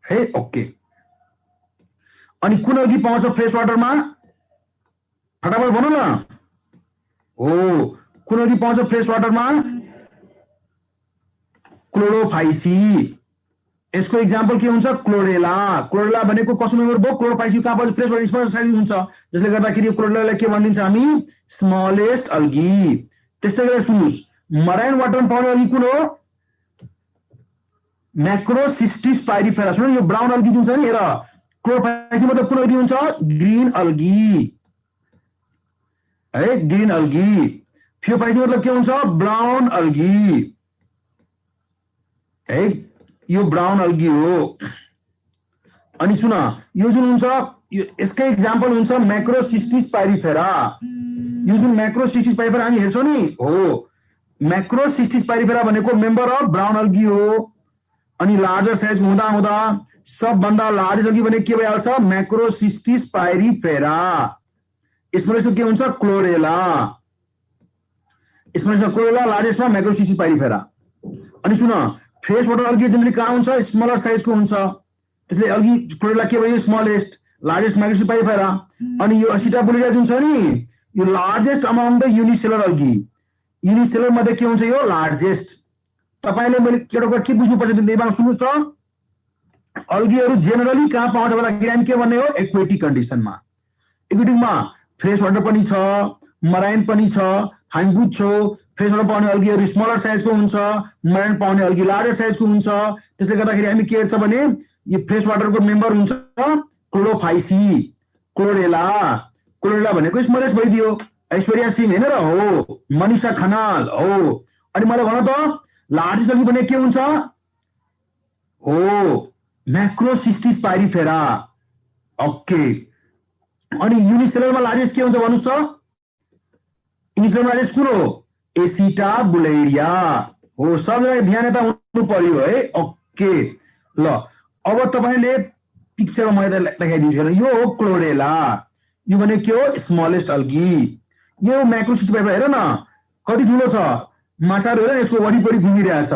है। ओके अनि कुन अल्गी पाउँछ फ्रेश वाटरमा फटाफट भनौँ न। हो कुन अल्गी पाउँछ फ्रेश वाटरमा? क्लोरोफाइसी। यसको इक्जाम्पल के हुन्छ? क्लोरेला। क्लोरेला भनेको कसो मेम्बर भयो? क्लोरोफाइसी कहाँ पाउँछ? फ्रेश वाटर स्मल साइज हुन्छ, जसले गर्दाखेरि क्लोरेलालाई के भनिदिन्छ हामी? Smallest algae. त्यस्तै गरेर सुन्नुस्, मराइन वाटरमा पाउने अल्गी कुन हो? मैक्रोसिस्टिस पाइरिफेरा। सुन यो ब्राउन अल्गी जुन छ नि, हेर क्लोरोफाइसी मतलब कुन अल्गी हुन्छ? ग्रीन अल्गी है, ग्रीन अल्गी। फियोफाइसी मतलब के हुन्छ? ब्राउन अल्गी है, यो ब्राउन अल्गी हो। अनि सुन यो जुन हुन्छ यसकै इक्जाम्पल हुन्छ मैक्रोसिस्टिस पाइरिफेरा। यो जुन मैक्रोसिस्टिस पाइरिफेरा हामी हेर्छौं नि, हो मैक्रोसिस्टिस पाइरिफेरा भनेको मेम्बर अफ ब्राउन अल्गी हो। अनि लार्जर साइज हुँदा हुँदा सबभन्दा लार्जेस्ट अल्गी भने के भइहाल्छ? मैक्रोसिस्टिस पाइरिफेरा। यसमा के हुन्छ? क्लोरेला। इसमें क्लोरेला लार्जेस्टमा मैक्रोसिस्टिस पाइरिफेरा। अनि सुन फ्रेश वाटर अल्गी जनरली कहाँ हुन्छ? स्मलर साइजको हुन्छ, त्यसले अल्गी क्लोरेला के भयो? Smallest, largest macrocystis pyrifera. अनि यो असिटाबुलिरिया जुन छ नि, यो largest among the unicellular algae. Unicellular मध्ये के हुन्छ? यो लार्जेस्ट। तपाईले मैले एउटा के बुझ्नुपर्छ दिमागमा सुन्नुस् त, अल्गीहरू जेनरली कहाँ पाउँछ भन्दाखेरि हामी के भन्ने हो? एक्वेटिक कन्डिसनमा। एक्वेटिकमा फ्रेश वाटर पनि छ, मराइन पनि छ, हामी बुझ्छौँ फ्रेश वाटर पाउने अल्गीहरू स्मलर साइजको हुन्छ, मराइन पाउने अल्गी लार्जर साइजको हुन्छ। त्यसले गर्दाखेरि हामी के हेर्छ भने यो फ्रेश वाटरको मेम्बर हुन्छ क्लोरोफाइसी, क्लोरेला। क्लोरेला भनेको स्मलेस्ट भइदियो, ऐश्वर्या सिंह हैन र? हो मनीषा खनाल हो। अनि मलाई भन त लार्जेस्ट अल्गी भने के हुन्छ? हो मैक्रोसिस्टिस पाइरिफेरा। ओके अनि यूनिसेलरमा लार्जेस्ट के हुन्छ भन्नुस् त? यूनिसेलरमा लार्जेस्ट कुन हो? एसिटाबुलेरिया हो। सबैलाई ध्यान यता हुनु पर्यो है। ओके ल अब तपाईले पिक्चरमा मैले देखाइदिन्छु हेर्नु, यो हो क्लोरेला, यो भने के हो? Smallest algae. यो मैक्रोसिस्टिस पाइरिफेरा हेर न कति ठुलो छ, माछाहरू हेर यसको वरिपरि घुमिरहेछ।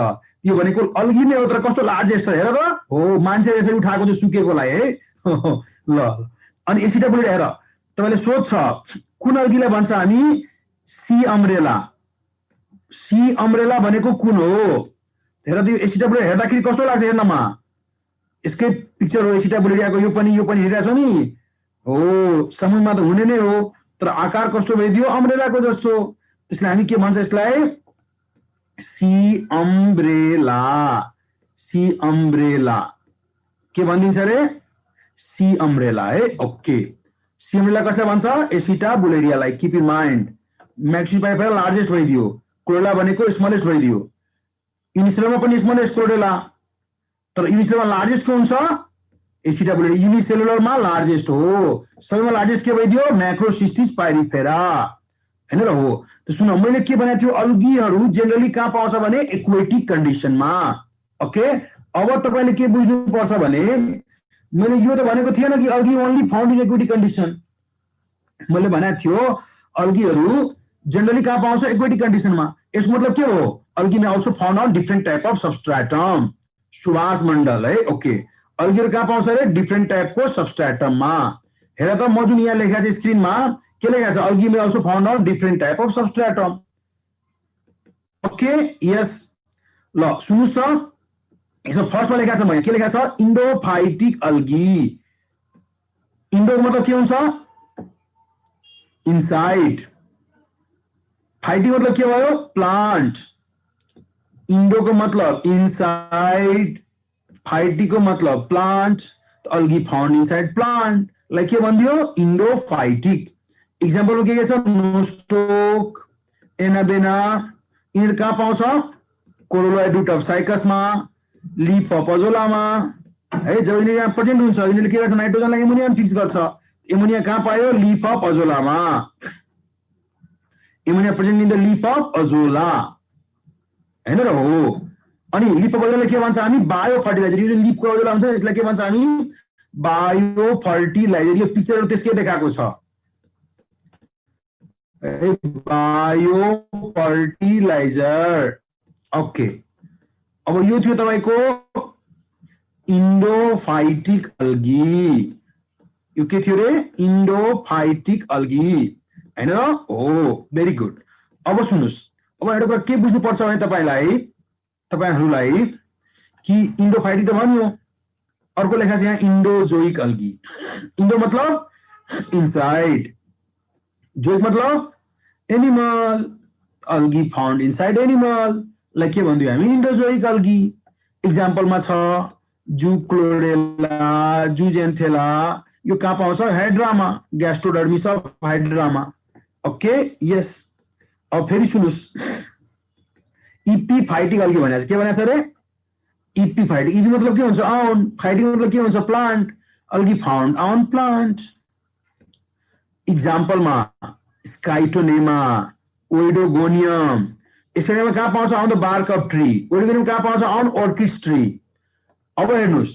यो भनेको अल्गी नै हो तर कस्तो लार्जेस्ट छ हेर त। हो मान्छे यसरी उठाएको चाहिँ सुकेकोलाई है। ल अनि एसिटाबुलेरिया हेर, तपाईले सोध्छ कुन अल्गीलाई भन्छ हामी? C umbrella. सी अम्ब्रेला भनेको कुन हो? हेर त यो एसिटाबुलेरिया हेर्दाखेरि कस्तो लाग्छ हेर्नमा? यसकै पिक्चर हो एसिटाबुलेरियाको। यो पनि हेरिरहेछौ नि, हो समुद्रमा त हुने नै हो तर आकार कस्तो भइदियो? अम्ब्रेलाको जस्तो। त्यसले हामी के भन्छ यसलाई? C umbrella. सी अम्ब्रेला के भनिदिन्छ रे? सी अम्ब्रेला है। ओके सी अम्ब्रेला कसलाई भन्छ? एसिटाबुलेरियालाई। किप इन माइन्ड मैक्रोसिस्टिस पाइरिफेरा लार्जेस्ट भइदियो, क्लोरेला भनेको स्मलेस्ट भइदियो। यूनिसेलरमा पनि स्मलेस्ट क्लोरेला, तर यूनिसेलरमा लार्जेस्ट को हुन्छ? एसिटाबुलेरिया। यूनिसेलुलरमा लार्जेस्ट हो, सबैमा लार्जेस्ट के भइदियो? मैक्रोसिस्टिस पाइरिफेरा हैन र? हो त सुन मैले के भनेको थियो, अल्गीहरू जेनरली कहाँ पाउँछ भने एक्वेटिक कन्डिसनमा। ओके अब तपाईले के बुझ्नु पर्छ भने मैले यो त भनेको थिएन कि algae only found in aquatic condition. मैले भनेको थियो अल्गीहरू जनरली कहाँ पाउँछ? एक्वेटिक कन्डिसनमा। यसको मतलब के हो? Algae may also found on different type of substratum. Subhash Mandal है। ओके अल्गीहरू कहाँ पाउँछ रे? डिफरेंट टाइपको सबस्ट्रेटममा। हेर त म जुन यहाँ लेखेको छ स्क्रिनमा के लेखेको छ? Algae may also found on different type of substratum. Okay यस ल सुन्नुस् त यसमा फर्स्टमा लेखेको छ, म के लेखेको छ, इन्डोफाइटिक अल्गी। इन्डो मतलब के हुन्छ, इनसाइड। फाइटिक मतलब के भयो, प्लान्ट। इंडो को मतलब इनसाइड, फाइटी को मतलब plant, algae found inside plant, like के भनिदियो इन्डोफाइटिक। इक्जाम्पल के छ, नोस्टोक, एनाबेना, यिनीहरू कहाँ पाउँछ, कोरोलोइड अफ साइकसमा, लिफ अफ अजोलामा है। जब यिनीहरू यहाँ प्रेजेन्ट हुन्छ, यिनीहरूले के गर्छ, नाइट्रोजनलाई एमोनिया फिक्स गर्छ। एमोनिया कहाँ पायो, लिफ अफ अजोलामा। Ammonia present in the leaf of azolla हैन र हो। अनि लिफ अफ अजोला के भन्छ हामी, बायो फर्टिलाइजर। यो लिफ को अजोला हुन्छ यसलाई के भन्छ हामी, बायो फर्टिलाइजर। यो पिक्चरहरु त्यसकै देखाएको छ, बायो फर्टिलाइजर। ओके, अब यो थियो तपाईको इन्डोफाइटिक अल्गी। यो के थियो रे, इन्डोफाइटिक अल्गी हैन र हो। Very good. अब सुन्नुस्, अब एउटा कुरा के बुझ्नु पर्छ भने तपाईहरुलाई कि इन्डोफाइटिक त भन्यो, अर्को लेखा छ यहाँ इन्डोजोइक अल्गी। इन्डो मतलब इनसाइड, जोइक मतलब animal, algae found inside animal, like के भन्दियो हामी, इन्डोजोइक अल्गी। इक्जाम्पलमा छ जुक्लोरेला, जुजेन्थेला, यो कहाँ पाउँछ, हाइड्रामा, ग्यास्ट्रोडर्मिस अफ हाइड्रामा। Okay, yes. अब फेरि सुन्नुस्, इपिफाइटिक अल्गी भनेको छ, के भनेको छ रे, इपिफाइटिक। इपी मतलब के हुन्छ, अन। फाइटिक मतलब के हुन्छ, plant. Algae found on plant. इक्जाम्पलमा स्काइटोनेमा, ओइडोगोनियम, स्काइटोनेमा कहाँ पाउँछ, on the bark of tree. Oedogonium कहाँ पाउँछ, अन ऑर्किड्स ट्री। अब हेर्नुस्,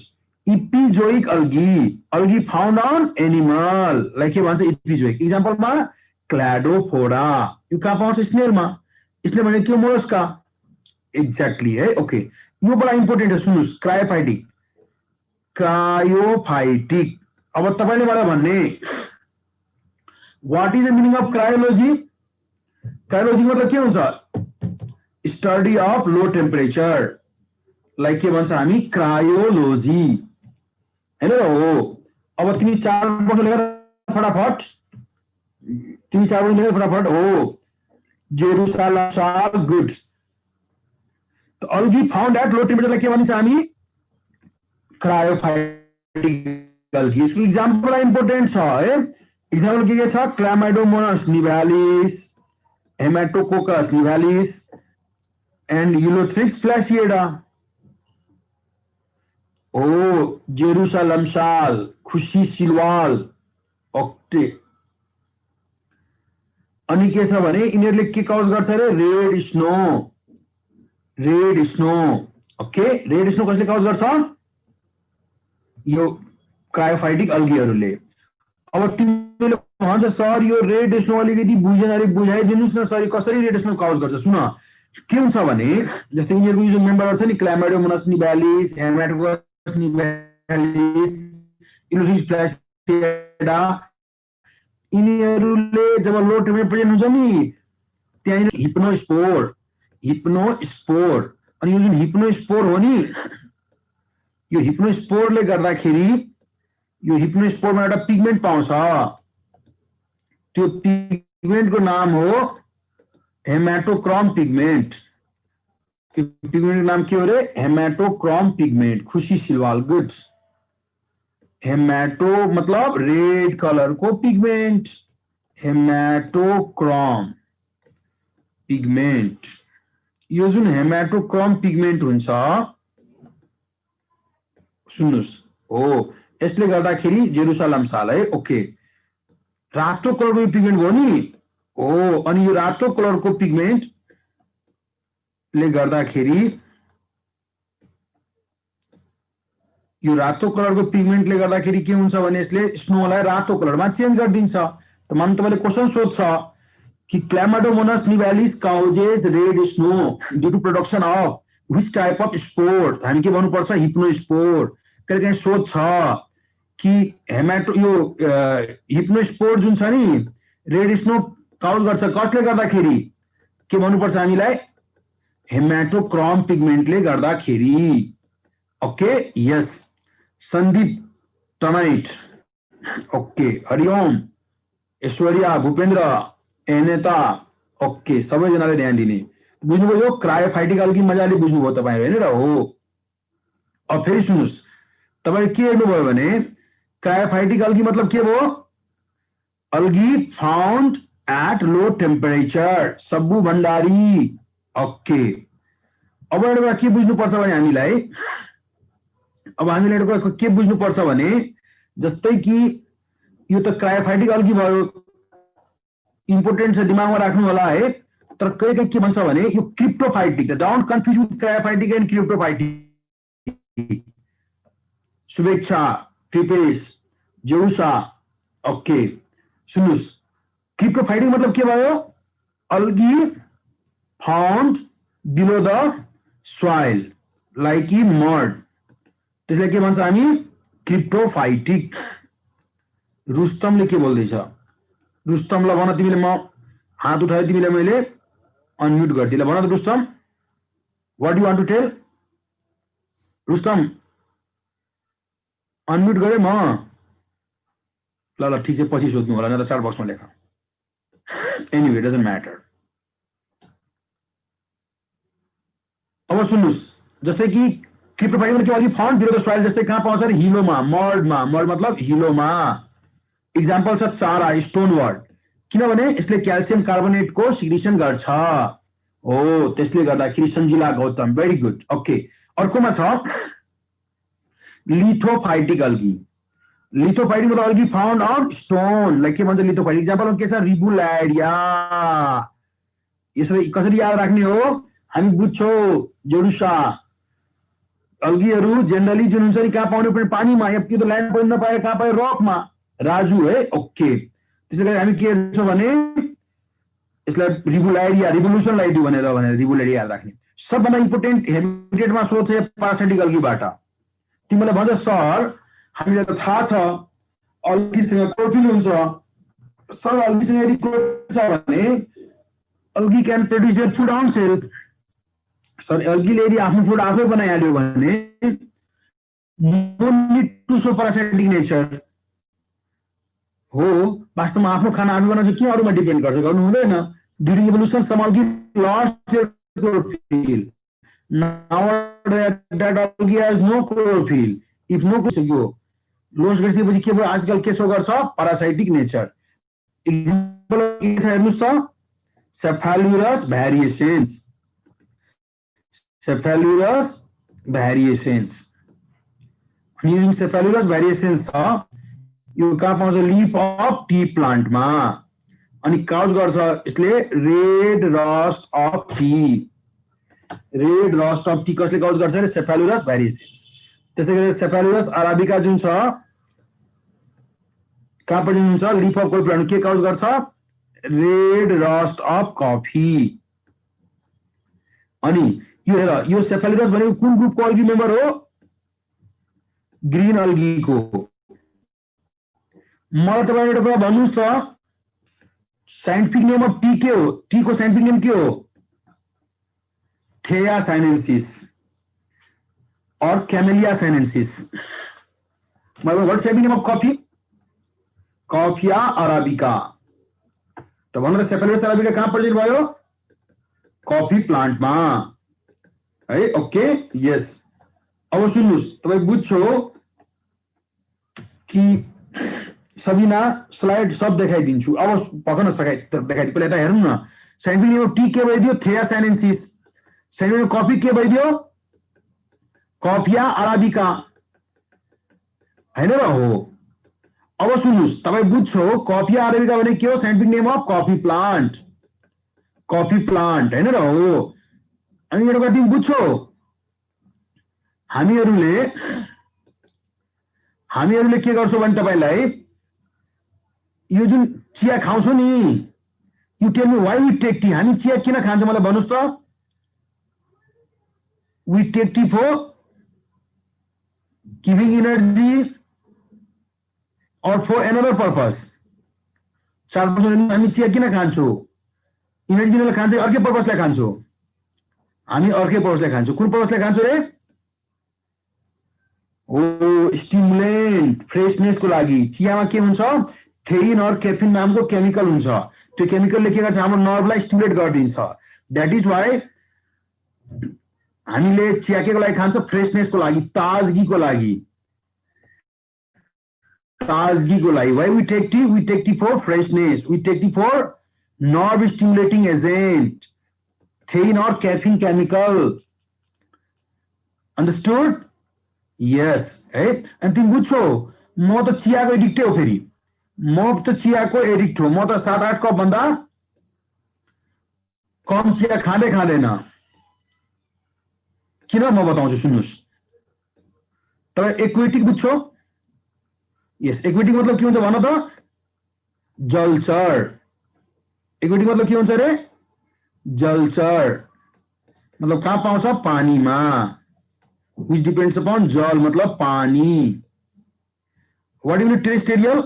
epizoic algae, algae found on animal, like के भन्छ इपिजोइक। इक्जाम्पलमा क्लाडोफोरा, यो कहाँ पाउँछ, स्नेलमा। स्नेल भनेको के, मोलस्का। एक्ज्याक्टली है। ओके, यो बडा इम्पोर्टेन्ट है, सुन्नुस्। Cryophytic, cryophytic. अब तपाईले मलाई भन्ने, what is the meaning of cryology. Cryology मतलब के हुन्छ, study of low temperature, like के भन्छ हामी, क्रायोलोजी हैन र हो। अब तिमी 4 वर्ष लेखेर फटाफट, तिमी 4 वर्ष लेखेर फटाफट हो। जेरुसालम साल गुड्स, तो algae found at low temperature के भन्छ हामी, क्रायोफाइटिक अल्गी। इसको एग्जाम्पल इम्पोर्टेन्ट छ है। एग्जाम्पल के छ, Chlamydomonas nivalis, Haematococcus nivalis and Ulothrix flaccida. Oh Jerusalem साल, खुशी सिलवाल। ओके, अनि के छ भने यिनीहरूले के कज गर्छ रे, red snow, red snow. Okay, red snow कसले कज गर्छ, यो क्रायोफाइटिक अल्गीहरूले। अब तिमीले भन्छ सर यो रेड स्नो अलिकति बुझेन, अलिक बुझाइदिनुस् न सर, कसरी रेड स्नो कज गर्छ। सुन के हुन्छ भने, जस्तै यिनीहरूको यो मेम्बरहरु छ नि, क्लामाइडोमोनास निभालिस, हेमाटोकोकस निभालिस, यूलोथ्रिक्स फ्लासिएडा, यिनीहरूले जब लो टेम्परेचर प्रेजेन्ट हुन्छ नि, त्यहाँ हिप्नोस्पोर, हिप्नोस्पोर। अनि यो जुन हिप्नोस्पोर हो नि, यो हिप्नोस्पोरले गर्दाखेरि यो हिप्नोस्पोरमा एउटा पिगमेन्ट पाउँछ, त्यो पिगमेन्टको नाम हो हेमाटोक्रोम पिगमेन्ट। त्यो पिगमेन्टको नाम के हो रे, हेमाटोक्रोम पिगमेन्ट। खुशी सिलवाल गुड्स। हेमाटो मतलब रेड कलर को पिगमेंट, हेमाटोक्रोम पिगमेंट। यो जुन हेमाटोक्रोम पिगमेंट हुन्छ, सुन्नुस् हो, यसले गर्दाखेरि जेरुसालम साल है। ओके, रातो कलरको पिगमेन्ट हो नि हो। अनि यो रातो कलरको पिगमेन्ट ले गर्दाखेरि, यो रातो कलरको पिगमेन्टले गर्दाखेरि के हुन्छ भने यसले स्नोलाई रातो कलरमा चेन्ज गरिदिन्छ। त मान तपाईले क्वेशन सोध्छ कि chlamydomonas nivalis causes red snow due to production of which type of spore, हामी के भन्नुपर्छ, हिप्नोस्पोर। कहिलेकाहीँ सोध्छ कि हेमाटो यो हिप्नोस्पोर जुन छ नि, रेड स्नो काउज गर्छ कसले गर्दाखेरि, के भन्नुपर्छ हामीलाई, हेमाटोक्रोम पिगमेन्टले गर्दाखेरि। ओके यस सन्दीप टमाइट ओके हरिओम ऐश्वर्या भूपेन्द्र एनेता ओके सबैजनाले ध्यान दिने बुझ्नुभयो क्रायोफाइटिक अल्गी मजाले बुझ्नुभयो तपाईहरु हैन र हो अब फेरि सुन्नुस् तपाईले के हेर्नुभयो भने क्रायोफाइटिक अल्गी मतलब के भयो algae found at low temperature Sabbu Bhandari okay अब एउटा के बुझ्नुपर्छ भने हामीलाई अब हामीले एउटा के बुझ्नुपर्छ भने जस्तै कि यो त क्रायोफाइटिक अल्गी भयो इम्पोर्टेन्ट छ दिमागमा राख्नु होला है तर कहिले के भन्छ भने यो cryptophytic don't confuse with cryophytic and cryptophytic Shubhechchha Kripesh Jeusa okay सुन्नुस् क्रिप्टोफाइटिक मतलब के भयो algae found below the soil like a mud त्यसलाई के भन्छ हामी क्रिप्टोफाइटिक रुस्तमले के बोल्दैछ रुस्तमलाई भन तिमीले म हात उठाए तिमीलाई मैले अनम्युट गर्दिला भन त Rustam what you want to tell Rustam unmute गरे म ल ठीक छ पछि सोध्नु होला न त चाट बक्समा लेख एनीवे डजन्ट म्याटर अब सुन्नुस् जस्तै कि क्रिप्टोफाइटिक के लागि फाउन्ड बिलो द सोइल जस्तै कहाँ पाउँछ रे हिलोमा मडमा मड मतलब हिलोमा एक्जाम्पल छ चारा स्टोन वर्ड किनभने यसले क्याल्सियम कार्बोनेटको सिक्रिसन गर्छ हो त्यसले गर्दाखेरि Sanjila Gautam very good okay अर्कोमा छ लिथोफाइटिक अल्गी लिथोफाइटिक मतलब algae found on stone like के भन्छ लिथोफाइटिक एक्जाम्पल के छ रिबुलाइडिया यसरी कसरी याद राख्ने हो हामी बुझ्छौ जेरुसा अल्गीहरू जेनरली जुन हुन्छ नि कहाँ पाउने पनि पानीमा या कि त ल्यान्ड पोइन्ट नपाए कहाँ पाए रकमा राजु है ओके त्यसले गर्दा हामी के गर्छौँ भने यसलाई रिबुलाइडिया रिभोल्युसन लगाइदियो भनेर रिबुलाइडिया याद राख्ने सबभन्दा इम्पोर्टेन्ट हेबिटेटमा सोच छ पारासाइटिक अल्गीबाट तिमीलाई भन्छ सर हामीलाई त थाहा छ अल्गीसँग क्लोरोफिल हुन्छ सर अल्गीसँग यदि क्लोरोफिल छ भने algae can produce their food on self sir अल्गीले यदि आफ्नो फुड आफै बनाइहाल्यो भने no need to so parasitic nature हो वास्तवमा आफ्नो खाना आफै बनाउँछ के अरूमा डिपेन्ड गर्छ गर्नु हुँदैन during evolution some algae lost their chlorophyll now that algae has no chlorophyll if no chlorophyll lose गरिसकेपछि के भयो आजकल के सो गर्छ पारासाइटिक नेचर एक्जाम्पल के छ हेर्नुस् त सेफालुरस भ्यारिएसन्स सेफालुरस भ्यारिएसन्स अनि सेफालुरस भ्यारिएसन्स छ यो कहाँ पाउँछ लिफ अफ टी प्लान्टमा अनि काउज गर्छ यसले रेड रस्ट अफ टी कसले काउज गर्छ रे सेफालुरस भ्यारिएसन्स त्यसै गरी सेफालुरस अराबिका जुन छ कहाँ पनि हुन्छ लिफ अफ कोही प्लान्ट के काउज गर्छ रेड रस्ट अफ कफी अनि यो हेर यो सेफालुरस भनेको कुन ग्रुपको अल्गी मेम्बर हो ग्रीन अल्गीको मलाई तपाईँ एउटा कुरा भन्नुहोस् त साइन्टिफिक नेम अफ टी के हो टी को साइन्टिफिक नेम के हो थेया साइनेन्सिस और कैमेलिया साइनेन्सिस मतलब what scientific name of coffee coffea arabica तो भन्नु सेफालुरस अराबिका कहाँ प्रेजेन्ट भयो कफी प्लान्टमा है ओके यस अब सुन्नुस् तपाई बुझ्छौ कि सबिना स्लाइड सब देखाइदिन्छु अब पकन सकाइ देखाइदिन्छु पहिला यता हेरौँ न साइन्टिफिक नेम टी के भइदियो थेया साइनेन्सिस साइन्टिफिक कफी के भइदियो कफिया अराबिका हैन र हो अब सुन्नुस् तपाई बुझ्छौ कफिया अराबिका भने के हो scientific name of coffee plant हैन र हो अनि एउटा कुरा तिमी बुझ्छौ हामीहरूले के गर्छौं भने तपाईलाई यो जुन चिया खाउँछौ नि you tell me why we take tea हामी चिया किन खान्छौं मलाई भन्नुस् त we take tea for giving energy और फर एनदर पर्पस चार पर्सन हामी चिया किन खान्छौं एनर्जी दिनलाई खान्छौं अर्कै पर्पसलाई खान्छौं हामी अर्कै पर्पसलाई खान्छौं कुन पर्पसलाई खान्छौं रे हो स्टिमुलेन्ट फ्रेशनेसको लागि चियामा के हुन्छ थेइन और कैफिन नामको केमिकल हुन्छ त्यो केमिकलले के गर्छ हाम्रो नर्भलाई स्टिमुलेट गरिदिन्छ दैट इज व्हाई हामीले चिया केको लागि खान्छ फ्रेशनेसको लागि ताजगीको लागि why we take tea for freshness we take tea for nerve stimulating agent thein or caffeine chemical understood yes है अनि तिमी बुझ्छौ म त चियाको एडिक्ट हो फेरि म त चियाको एडिक्ट हो म त 7-8 कप भन्दा कम चिया खाँदैन किन म बताउँछु सुन्नुस् तपाईं एक्वेटिक बुझ्छौ यस एक्वेटिक मतलब के हुन्छ भन त जलचर एक्वेटिक मतलब के हुन्छ रे जलचर मतलब कहाँ पाउँछ पानीमा which depends upon जल मतलब पानी what do you mean terrestrial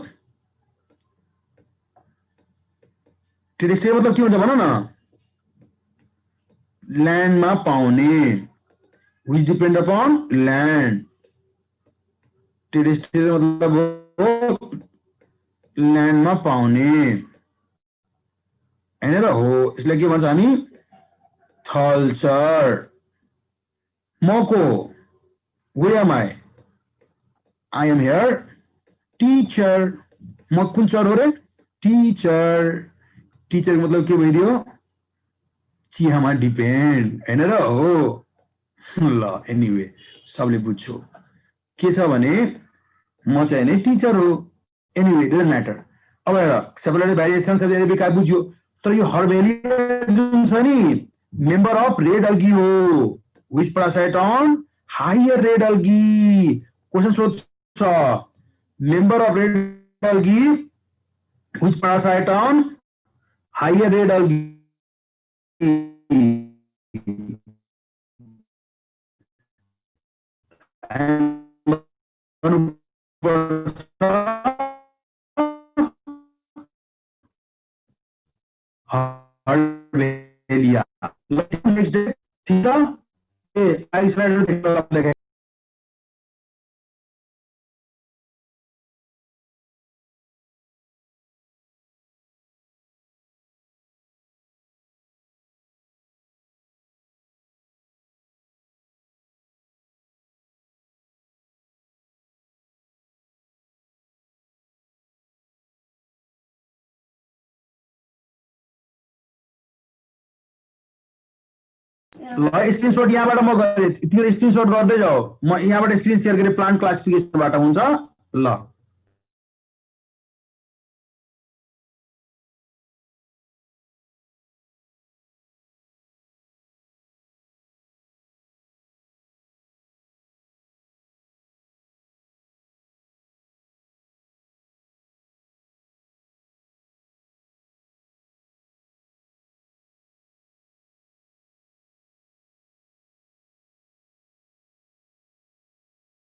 मतलब के हुन्छ भन न ल्यान्ड मा पाउने which depend upon land terrestrial मतलब ल्यान्डमा पाउने हैन र हो यसलाई के भन्छ हामी थलचर मको where am I am here teacher म कुन चर हो रे टीचर मतलब के भइदियो चियामा डिपेन्ड हैन र हो ल एनीवे सबले बुझ्छौ के छ भने म चाहिँ नि टीचर हो एनीवे डजन्ट म्याटर अब हेर सबैले भेरिएसन सबैले बेकार बुझ्यो तर यो हर्बेलिया जुन छ नि मेम्बर अफ रेड अल्गी हो which parasite on higher red algae question सोध्छ member of red algae which parasite on higher red algae हर्बेलिया नेक्स्ट डे ठीक है आई स्लाइड देखें ल स्क्रिनशट यहाँबाट म गरे तिम्रो स्क्रिनशट गर्दै जाऊ म यहाँबाट स्क्रिन शेयर गरे प्लान्ट क्लासिफिकेसनबाट हुन्छ ल